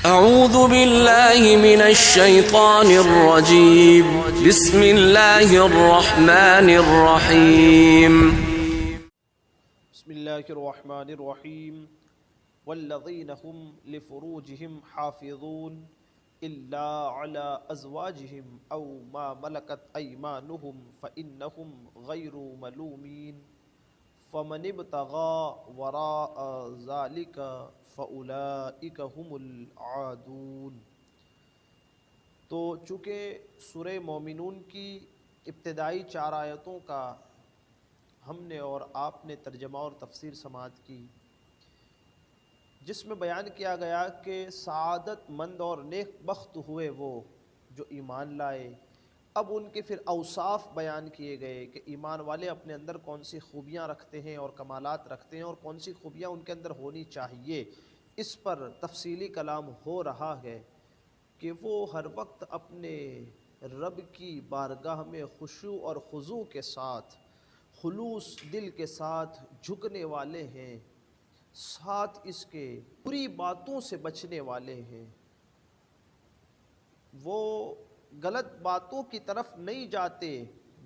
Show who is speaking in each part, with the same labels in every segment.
Speaker 1: اعوذ باللہ من الشیطان الرجیم بسم اللہ الرحمن الرحیم
Speaker 2: بسم اللہ الرحمن الرحیم والذین هم لفروجهم حافظون الا على ازواجهم او ما ملکت ایمانهم فانهم غیر ملومین فمن ابتغى وراء ذلك فاولئک هم العادون۔ تو چونکہ سورہ مومنون کی ابتدائی 4 آیتوں کا ہم نے اور آپ نے ترجمہ اور تفسیر سماعت کی، جس میں بیان کیا گیا کہ سعادت مند اور نیک بخت ہوئے وہ جو ایمان لائے۔ اب ان کے پھر اوصاف بیان کیے گئے کہ ایمان والے اپنے اندر کون سی خوبیاں رکھتے ہیں اور کمالات رکھتے ہیں اور کون سی خوبیاں ان کے اندر ہونی چاہیے۔ اس پر تفصیلی کلام ہو رہا ہے کہ وہ ہر وقت اپنے رب کی بارگاہ میں خشوع اور خضوع کے ساتھ، خلوص دل کے ساتھ جھکنے والے ہیں، ساتھ اس کے بری باتوں سے بچنے والے ہیں۔ وہ غلط باتوں کی طرف نہیں جاتے،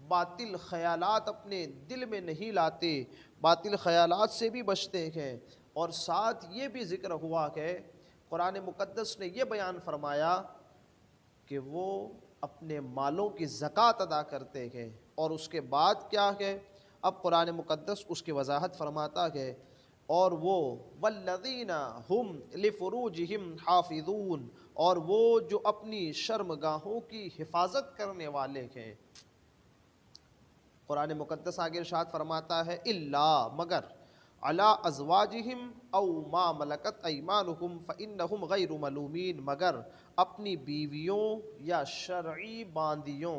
Speaker 2: باطل خیالات اپنے دل میں نہیں لاتے، باطل خیالات سے بھی بچتے ہیں۔ اور ساتھ یہ بھی ذکر ہوا کہ قرآن مقدس نے یہ بیان فرمایا کہ وہ اپنے مالوں کی زکوٰۃ ادا کرتے ہیں۔ اور اس کے بعد کیا ہے؟ اب قرآن مقدس اس کی وضاحت فرماتا ہے، اور وہ والذین ہم لفروجہم حافظون، اور وہ جو اپنی شرمگاہوں کی حفاظت کرنے والے ہیں۔ قرآن مقدس آگے ارشاد فرماتا ہے الا مگر علی ازواجہم او ما ملکت ایمانہم فانہم غیر ملومین، مگر اپنی بیویوں یا شرعی باندیوں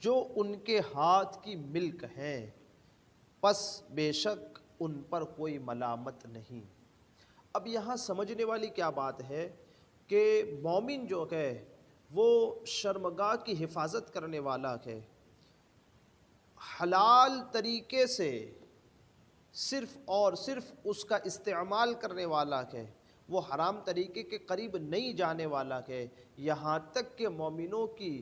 Speaker 2: جو ان کے ہاتھ کی ملک ہیں، پس بے شک ان پر کوئی ملامت نہیں۔ اب یہاں سمجھنے والی کیا بات ہے کہ مومن جو ہے وہ شرمگاہ کی حفاظت کرنے والا ہے، حلال طریقے سے صرف اور صرف اس کا استعمال کرنے والا ہے، وہ حرام طریقے کے قریب نہیں جانے والا ہے۔ یہاں تک کہ مومنوں کی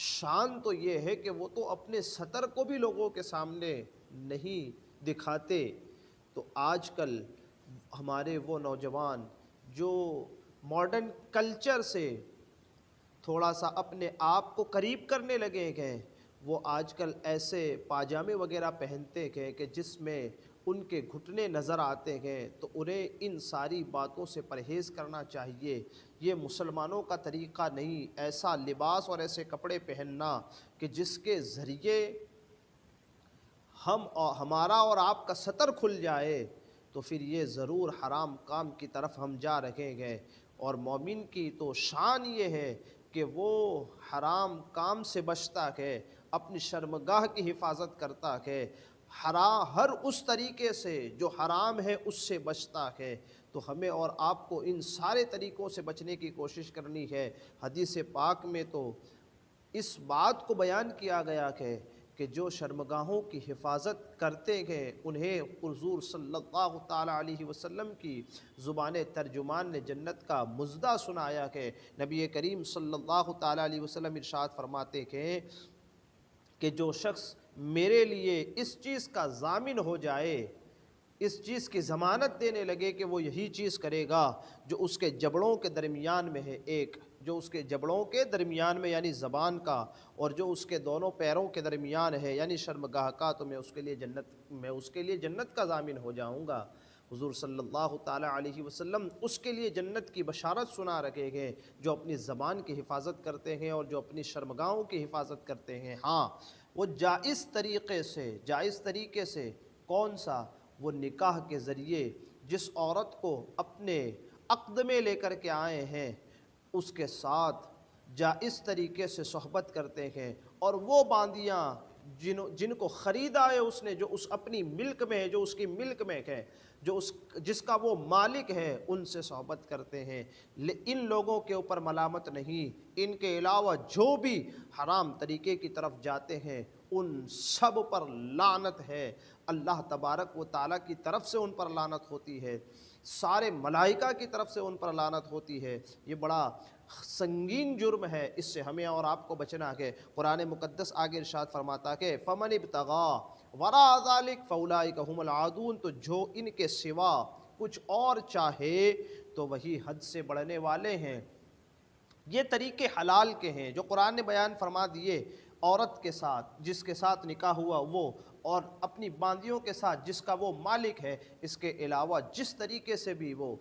Speaker 2: شان تو یہ ہے کہ وہ تو اپنے سطر کو بھی لوگوں کے سامنے نہیں دکھاتے۔ تو آج کل ہمارے وہ نوجوان جو ماڈرن کلچر سے تھوڑا سا اپنے آپ کو قریب کرنے لگے ہیں، وہ آج کل ایسے پاجامے وغیرہ پہنتے ہیں کہ جس میں ان کے گھٹنے نظر آتے ہیں، تو انہیں ان ساری باتوں سے پرہیز کرنا چاہیے۔ یہ مسلمانوں کا طریقہ نہیں، ایسا لباس اور ایسے کپڑے پہننا کہ جس کے ذریعے ہمارا اور آپ کا سطر کھل جائے، تو پھر یہ ضرور حرام کام کی طرف ہم جا رہے ہیں۔ اور مومن کی تو شان یہ ہے کہ وہ حرام کام سے بچتا ہے، اپنی شرمگاہ کی حفاظت کرتا ہے، ہر اس طریقے سے جو حرام ہے اس سے بچتا ہے۔ تو ہمیں اور آپ کو ان سارے طریقوں سے بچنے کی کوشش کرنی ہے۔ حدیث پاک میں تو اس بات کو بیان کیا گیا ہے کہ جو شرمگاہوں کی حفاظت کرتے ہیں انہیں حضور صلی اللہ تعالیٰ علیہ وسلم کی زبان ترجمان نے جنت کا مژدہ سنایا ہے۔ نبی کریم صلی اللہ تعالیٰ علیہ وسلم ارشاد فرماتے ہیں کہ جو شخص میرے لیے اس چیز کا ضامن ہو جائے، اس چیز کی ضمانت دینے لگے کہ وہ یہی چیز کرے گا جو اس کے جبڑوں کے درمیان میں ہے، جو اس کے جبڑوں کے درمیان میں یعنی زبان کا، اور جو اس کے دونوں پیروں کے درمیان ہے یعنی شرمگاہ کا، تو میں اس کے لیے جنت کا ضامن ہو جاؤں گا۔ حضور صلی اللہ تعالیٰ علیہ وسلم اس کے لیے جنت کی بشارت سنا رکھے گئے جو اپنی زبان کی حفاظت کرتے ہیں اور جو اپنی شرمگاہوں کی حفاظت کرتے ہیں۔ ہاں، وہ جائز طریقے سے کون سا؟ وہ نکاح کے ذریعے جس عورت کو اپنے عقد میں لے کر کے آئے ہیں اس کے ساتھ جائز طریقے سے صحبت کرتے ہیں، اور وہ باندیاں جن کو خریدا ہے اس نے، جو اس اپنی ملک میں ہے، جو اس کی ملک میں ہے، جس کا وہ مالک ہے، ان سے صحبت کرتے ہیں۔ ان لوگوں کے اوپر ملامت نہیں، ان کے علاوہ جو بھی حرام طریقے کی طرف جاتے ہیں ان سب پر لعنت ہے، اللہ تبارک و تعالیٰ کی طرف سے ان پر لعنت ہوتی ہے۔ سارے ملائکہ کی طرف سے ان پر لعنت ہوتی ہے۔ یہ بڑا سنگین جرم ہے، اس سے ہمیں اور آپ کو بچنا ہے۔ قرآن مقدس آگے ارشاد فرماتا کہ فَمَنِ ابْتَغَىٰ وَرَاءَ ذَلِكَ فَأُولَٰئِكَ هُمُ الْعَادُونَ، تو جو ان کے سوا کچھ اور چاہے تو وہی حد سے بڑھنے والے ہیں۔ یہ طریقے حلال کے ہیں جو قرآن نے بیان فرما دیے، عورت کے ساتھ جس کے ساتھ نکاح ہوا وہ، اور اپنی باندیوں کے ساتھ جس کا وہ مالک ہے، اس کے علاوہ جس طریقے سے بھی وہ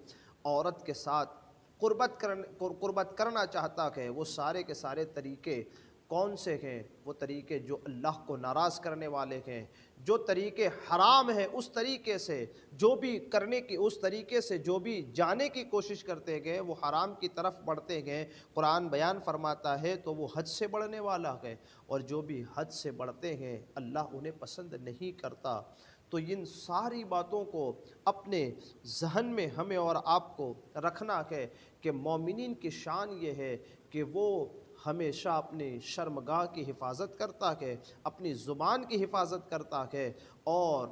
Speaker 2: عورت کے ساتھ قربت کرنا چاہتا ہے، وہ سارے کے سارے طریقے کون سے ہیں؟ وہ طریقے جو اللہ کو ناراض کرنے والے ہیں، جو طریقے حرام ہیں اس طریقے سے جو بھی کرنے کی، اس طریقے سے جو بھی جانے کی کوشش کرتے گئے وہ حرام کی طرف بڑھتے گئے۔ قرآن بیان فرماتا ہے تو وہ حد سے بڑھنے والا ہے، اور جو بھی حد سے بڑھتے ہیں اللہ انہیں پسند نہیں کرتا۔ تو ان ساری باتوں کو اپنے ذہن میں ہمیں اور آپ کو رکھنا ہے کہ مومنین کی شان یہ ہے کہ وہ ہمیشہ اپنی شرمگاہ کی حفاظت کرتا ہے، اپنی زبان کی حفاظت کرتا ہے، اور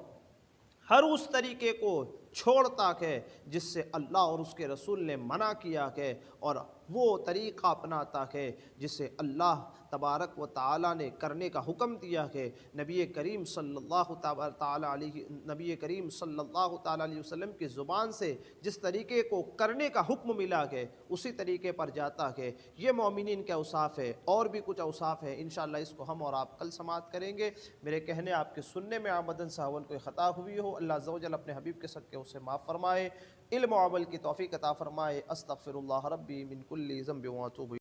Speaker 2: ہر اس طریقے کو چھوڑتا ہے جس سے اللہ اور اس کے رسول نے منع کیا ہے، اور وہ طریقہ اپناتا ہے جسے اللہ تبارک و تعالیٰ نے کرنے کا حکم دیا ہے۔ نبی کریم صلی اللہ تعالیٰ علیہ وسلم کی زبان سے جس طریقے کو کرنے کا حکم ملا ہے اسی طریقے پر جاتا ہے۔ یہ مومنین کے اوصاف ہے، اور بھی کچھ اوصاف ہے، انشاءاللہ اس کو ہم اور آپ کل سماعت کریں گے۔ میرے کہنے آپ کے سننے میں آمدن سہون کوئی خطا ہوئی ہو، اللہ عز و جل اپنے حبیب کے صدقے اسے معاف فرمائے، علم و عمل کی توفیق عطا فرمائے۔ استغفر اللہ ربی من کل ذنب و اتوب